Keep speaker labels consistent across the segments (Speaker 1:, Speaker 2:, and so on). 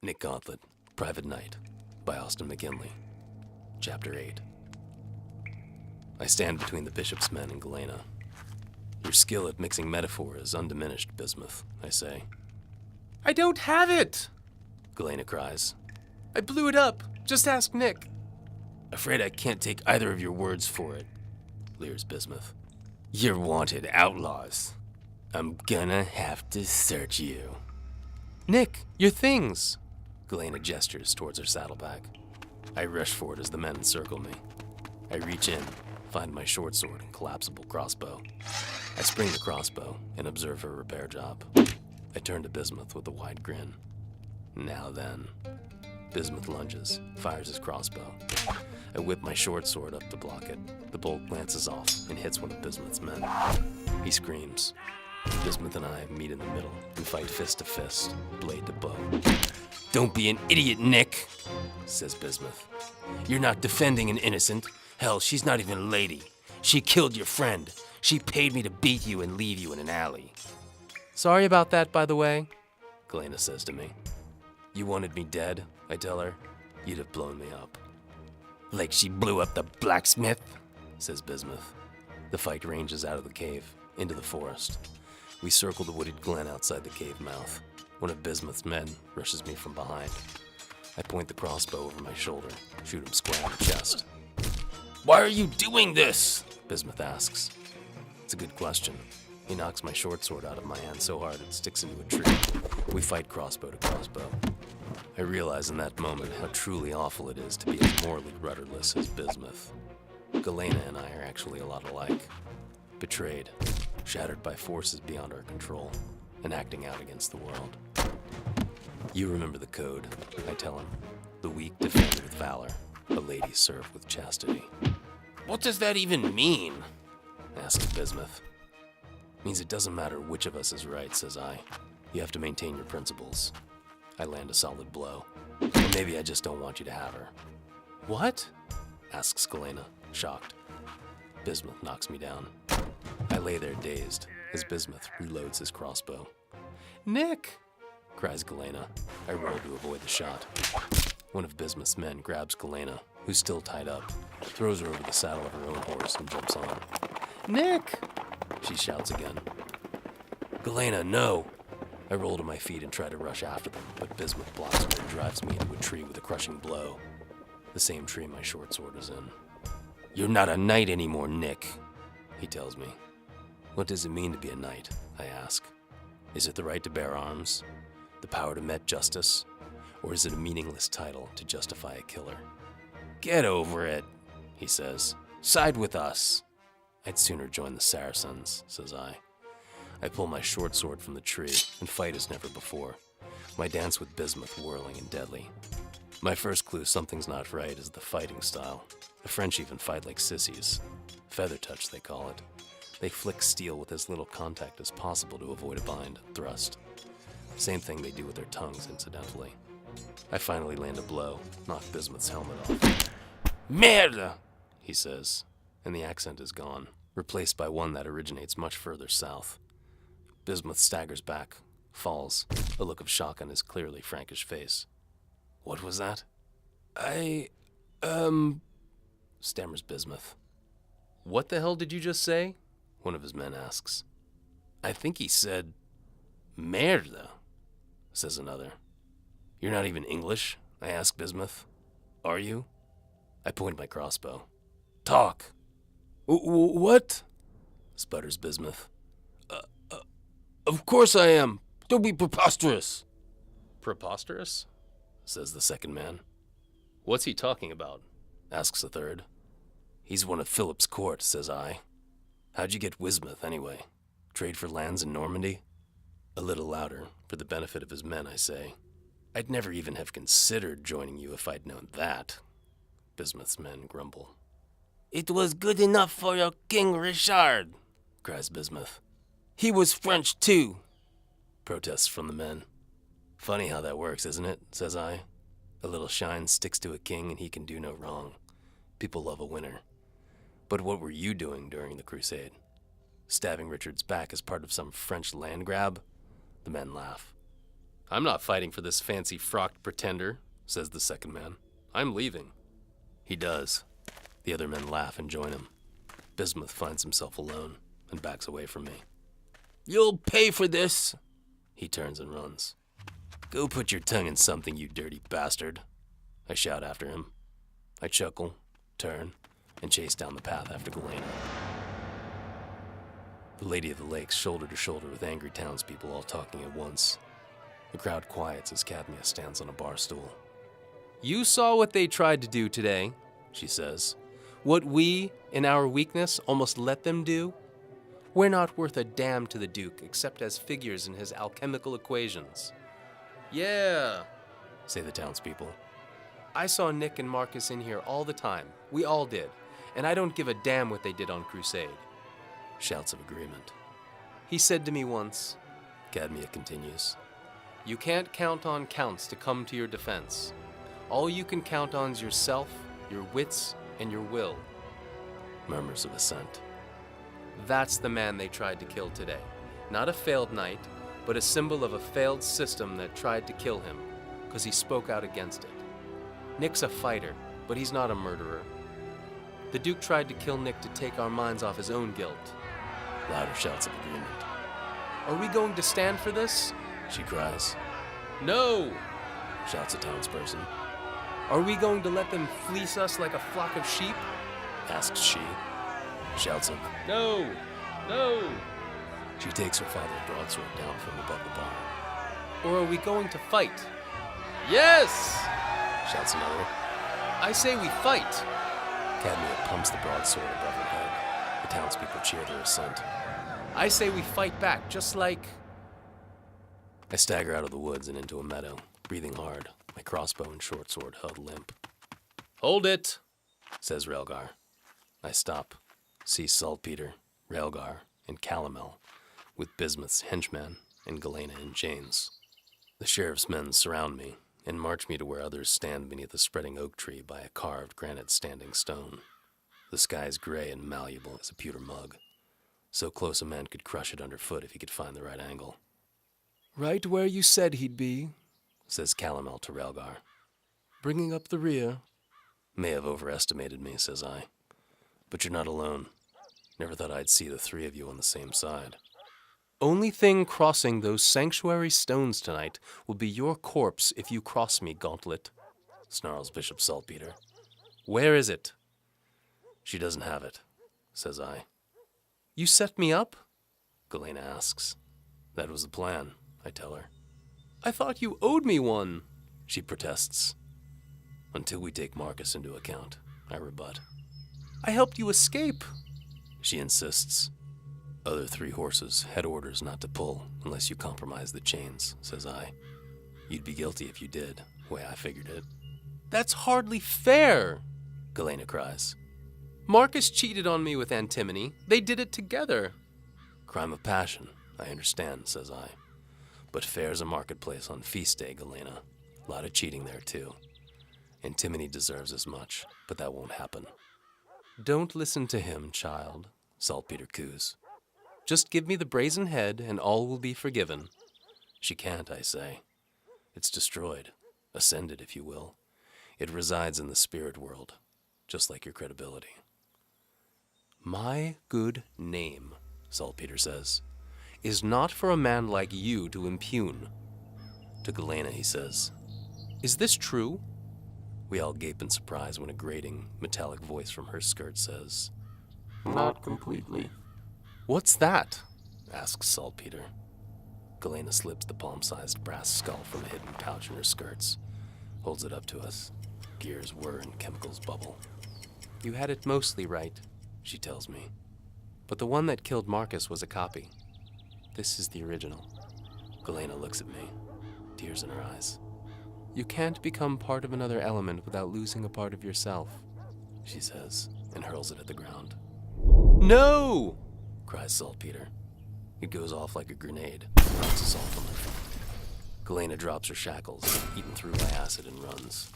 Speaker 1: Nick Gauntlet, Private Knight, by Austin McKinley. Chapter 8. I stand between the bishop's men and Galena. Your skill at mixing metaphor is undiminished, Bismuth, I say.
Speaker 2: I don't have it!
Speaker 1: Galena cries.
Speaker 2: I blew it up. Just ask Nick.
Speaker 1: Afraid I can't take either of your words for it, leers Bismuth. You're wanted outlaws. I'm gonna have to search you.
Speaker 2: Nick, your things.
Speaker 1: Galena gestures towards her saddlebag. I rush for it as the men encircle me. I reach in, find my short sword and collapsible crossbow. I spring the crossbow and observe her repair job. I turn to Bismuth with a wide grin. Now then. Bismuth lunges, fires his crossbow. I whip my short sword up to block it. The bolt glances off and hits one of Bismuth's men. He screams. Bismuth and I meet in the middle and fight fist to fist, blade to bow. Don't be an idiot, Nick, says Bismuth. You're not defending an innocent. Hell, she's not even a lady. She killed your friend. She paid me to beat you and leave you in an alley.
Speaker 2: Sorry about that, by the way,
Speaker 1: Galena says to me. You wanted me dead, I tell her. You'd have blown me up. Like she blew up the blacksmith, says Bismuth. The fight ranges out of the cave, into the forest. We circle the wooded glen outside the cave mouth. One of Bismuth's men rushes me from behind. I point the crossbow over my shoulder, shoot him square in the chest. Why are you doing this? Bismuth asks. It's a good question. He knocks my short sword out of my hand so hard it sticks into a tree. We fight crossbow to crossbow. I realize in that moment how truly awful it is to be as morally rudderless as Bismuth. Galena and I are actually a lot alike. Betrayed, shattered by forces beyond our control, and acting out against the world. You remember the code, I tell him. The weak defend with valor, the lady serve with chastity. What does that even mean? Asks Bismuth. Means it doesn't matter which of us is right, says I. You have to maintain your principles. I land a solid blow. Or maybe I just don't want you to have her.
Speaker 2: What?
Speaker 1: Asks Galena, shocked. Bismuth knocks me down. I lay there dazed as Bismuth reloads his crossbow.
Speaker 2: Nick!
Speaker 1: Cries Galena. I roll to avoid the shot. One of Bismuth's men grabs Galena, who's still tied up, throws her over the saddle of her own horse and jumps on.
Speaker 2: Nick!
Speaker 1: She shouts again. Galena, no! I roll to my feet and try to rush after them, but Bismuth blocks me and drives me into a tree with a crushing blow. The same tree my short sword is in. You're not a knight anymore, Nick, he tells me. What does it mean to be a knight? I ask. Is it the right to bear arms? The power to met justice? Or is it a meaningless title to justify a killer? Get over it, he says. Side with us. I'd sooner join the Saracens, says I. I pull my short sword from the tree and fight as never before. My dance with Bismuth whirling and deadly. My first clue something's not right is the fighting style. The French even fight like sissies. Feather touch, they call it. They flick steel with as little contact as possible to avoid a bind, thrust. Same thing they do with their tongues, incidentally. I finally land a blow, knock Bismuth's helmet off. Merde! He says, and the accent is gone, replaced by one that originates much further south. Bismuth staggers back, falls, a look of shock on his clearly Frankish face. What was that? Stammers Bismuth.
Speaker 2: What the hell did you just say?
Speaker 1: One of his men asks. I think he said, merde, says another. You're not even English? I ask Bismuth. Are you? I point my crossbow. Talk. What? Sputters Bismuth. Of course I am. Don't be preposterous.
Speaker 2: Preposterous?
Speaker 1: Says the second man.
Speaker 2: What's he talking about?
Speaker 1: Asks the third. He's one of Philip's court, says I. How'd you get Wismouth, anyway? Trade for lands in Normandy? A little louder, for the benefit of his men, I say. I'd never even have considered joining you if I'd known that. Bismuth's men grumble. It was good enough for your King Richard, cries Bismuth. He was French, too, protests from the men. Funny how that works, isn't it, says I. A little shine sticks to a king and he can do no wrong. People love a winner. But what were you doing during the crusade? Stabbing Richard's back as part of some French land grab? The men laugh.
Speaker 2: I'm not fighting for this fancy frocked pretender, says the second man. I'm leaving.
Speaker 1: He does. The other men laugh and join him. Bismuth finds himself alone and backs away from me. You'll pay for this! He turns and runs. Go put your tongue in something, you dirty bastard. I shout after him. I chuckle, turn, and chase down the path after Galena. The Lady of the Lake's shoulder to shoulder with angry townspeople all talking at once. The crowd quiets as Cadmia stands on a bar stool.
Speaker 2: You saw what they tried to do today, she says. What we, in our weakness, almost let them do? We're not worth a damn to the Duke except as figures in his alchemical equations. Yeah, say the townspeople. I saw Nick and Marcus in here all the time. We all did. And I don't give a damn what they did on Crusade.
Speaker 1: Shouts of agreement.
Speaker 2: He said to me once,
Speaker 1: Cadmia continues,
Speaker 2: you can't count on counts to come to your defense. All you can count on is yourself, your wits, and your will.
Speaker 1: Murmurs of assent.
Speaker 2: That's the man they tried to kill today. Not a failed knight, but a symbol of a failed system that tried to kill him, because he spoke out against it. Nick's a fighter, but he's not a murderer. The Duke tried to kill Nick to take our minds off his own guilt.
Speaker 1: Louder shouts of agreement.
Speaker 2: Are we going to stand for this?
Speaker 1: She cries.
Speaker 2: No!
Speaker 1: Shouts a townsperson.
Speaker 2: Are we going to let them fleece us like a flock of sheep?
Speaker 1: Asks she. Shouts of,
Speaker 2: no! No!
Speaker 1: She takes her father's broadsword down from above the bar.
Speaker 2: Or are we going to fight? Yes!
Speaker 1: Shouts another.
Speaker 2: I say we fight!
Speaker 1: Cadmia pumps the broadsword above her head. The townspeople cheer their assent.
Speaker 2: I say we fight back, just like...
Speaker 1: I stagger out of the woods and into a meadow, breathing hard, my crossbow and short sword held limp.
Speaker 2: Hold it,
Speaker 1: says Raelgar. I stop, see Saltpeter, Raelgar, and Calomel, with Bismuth's henchman and Galena in chains. The sheriff's men surround me and march me to where others stand beneath a spreading oak tree by a carved granite standing stone. The sky is gray and malleable as a pewter mug, so close a man could crush it underfoot if he could find the right angle.
Speaker 2: Right where you said he'd be,
Speaker 1: says Calomel to Raelgar.
Speaker 2: Bringing up the rear.
Speaker 1: May have overestimated me, says I. But you're not alone. Never thought I'd see the three of you on the same side.
Speaker 2: Only thing crossing those sanctuary stones tonight will be your corpse if you cross me, Gauntlet,
Speaker 1: snarls Bishop Saltpeter.
Speaker 2: Where is it?
Speaker 1: She doesn't have it, says I.
Speaker 2: You set me up?
Speaker 1: Galena asks. That was the plan, I tell her.
Speaker 2: I thought you owed me one,
Speaker 1: she protests. Until we take Marcus into account, I rebut.
Speaker 2: I helped you escape,
Speaker 1: she insists. Other 3 horses had orders not to pull unless you compromise the chains, says I. You'd be guilty if you did, the way I figured it.
Speaker 2: That's hardly fair,
Speaker 1: Galena cries.
Speaker 2: Marcus cheated on me with antimony. They did it together.
Speaker 1: Crime of passion, I understand, says I. But fair's a marketplace on feast day, Galena. A lot of cheating there, too. Antimony deserves as much, but that won't happen.
Speaker 2: Don't listen to him, child, Saltpeter coos. Just give me the brazen head and all will be forgiven.
Speaker 1: She can't, I say. It's destroyed. Ascended, if you will. It resides in the spirit world, just like your credibility.
Speaker 2: My good name, Saltpeter says, is not for a man like you to impugn.
Speaker 1: To Galena, he says,
Speaker 2: is this true?
Speaker 1: We all gape in surprise when a grating, metallic voice from her skirt says,
Speaker 3: Not completely.
Speaker 2: What's that?
Speaker 1: asks Saltpeter. Galena slips the palm-sized brass skull from a hidden pouch in her skirts, holds it up to us. Gears whir and chemicals bubble.
Speaker 2: You had it mostly right,
Speaker 1: she tells me.
Speaker 2: But the one that killed Marcus was a copy. This is the original.
Speaker 1: Galena looks at me, tears in her eyes.
Speaker 2: You can't become part of another element without losing a part of yourself,
Speaker 1: she says, and hurls it at the ground.
Speaker 2: No!
Speaker 1: Cries Saltpeter. It goes off like a grenade, knocks us all from her feet. Galena drops her shackles, eaten through by acid, and runs.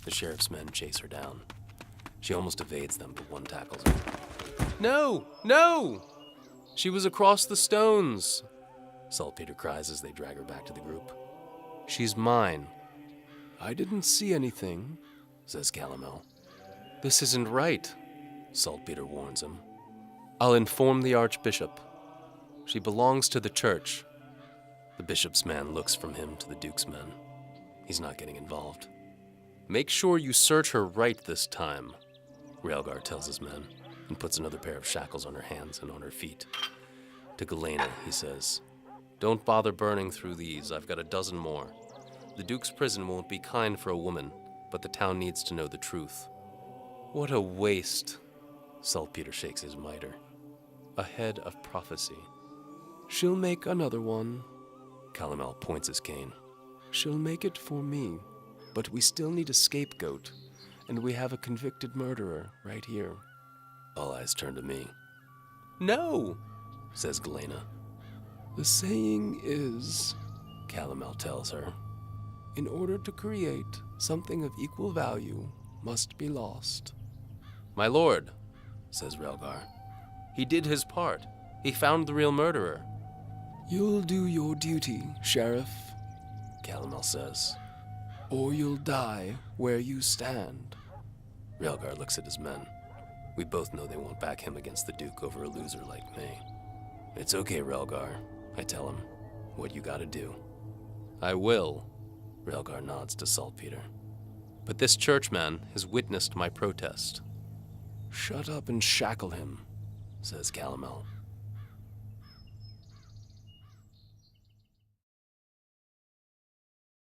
Speaker 1: The sheriff's men chase her down. She almost evades them, but one tackles her.
Speaker 2: No! No! She was across the stones,
Speaker 1: Saltpeter cries as they drag her back to the group.
Speaker 2: She's mine.
Speaker 1: I didn't see anything, says Calomel.
Speaker 2: This isn't right.
Speaker 1: Saltpeter warns him.
Speaker 2: I'll inform the Archbishop. She belongs to the church.
Speaker 1: The bishop's man looks from him to the Duke's men. He's not getting involved.
Speaker 2: Make sure you search her right this time.
Speaker 1: Raelgar tells his men and puts another pair of shackles on her hands and on her feet. To Galena, he says,
Speaker 2: Don't bother burning through these. I've got a dozen more. The Duke's prison won't be kind for a woman, but the town needs to know the truth. What a waste.
Speaker 1: Saltpeter shakes his mitre.
Speaker 2: A head of prophecy.
Speaker 3: She'll make another one.
Speaker 1: Calomel points his cane.
Speaker 3: She'll make it for me. But we still need a scapegoat, and we have a convicted murderer right here.
Speaker 1: All eyes turn to me,
Speaker 2: No,
Speaker 1: says Galena.
Speaker 3: The saying is,
Speaker 1: Calomel tells her.
Speaker 3: in order to create something of equal value must be lost.
Speaker 2: my lord.
Speaker 1: Says Raelgar.
Speaker 2: He did his part. He found the real murderer.
Speaker 3: You'll do your duty, Sheriff,
Speaker 1: Calomel says.
Speaker 3: or you'll die where you stand.
Speaker 1: Raelgar looks at his men. We both know they won't back him against the Duke over a loser like me. It's okay, Raelgar, I tell him. What you gotta do.
Speaker 2: I will.
Speaker 1: Raelgar nods to Saltpeter.
Speaker 2: But this churchman has witnessed my protest.
Speaker 3: Shut up and shackle him.
Speaker 1: Says Calomel.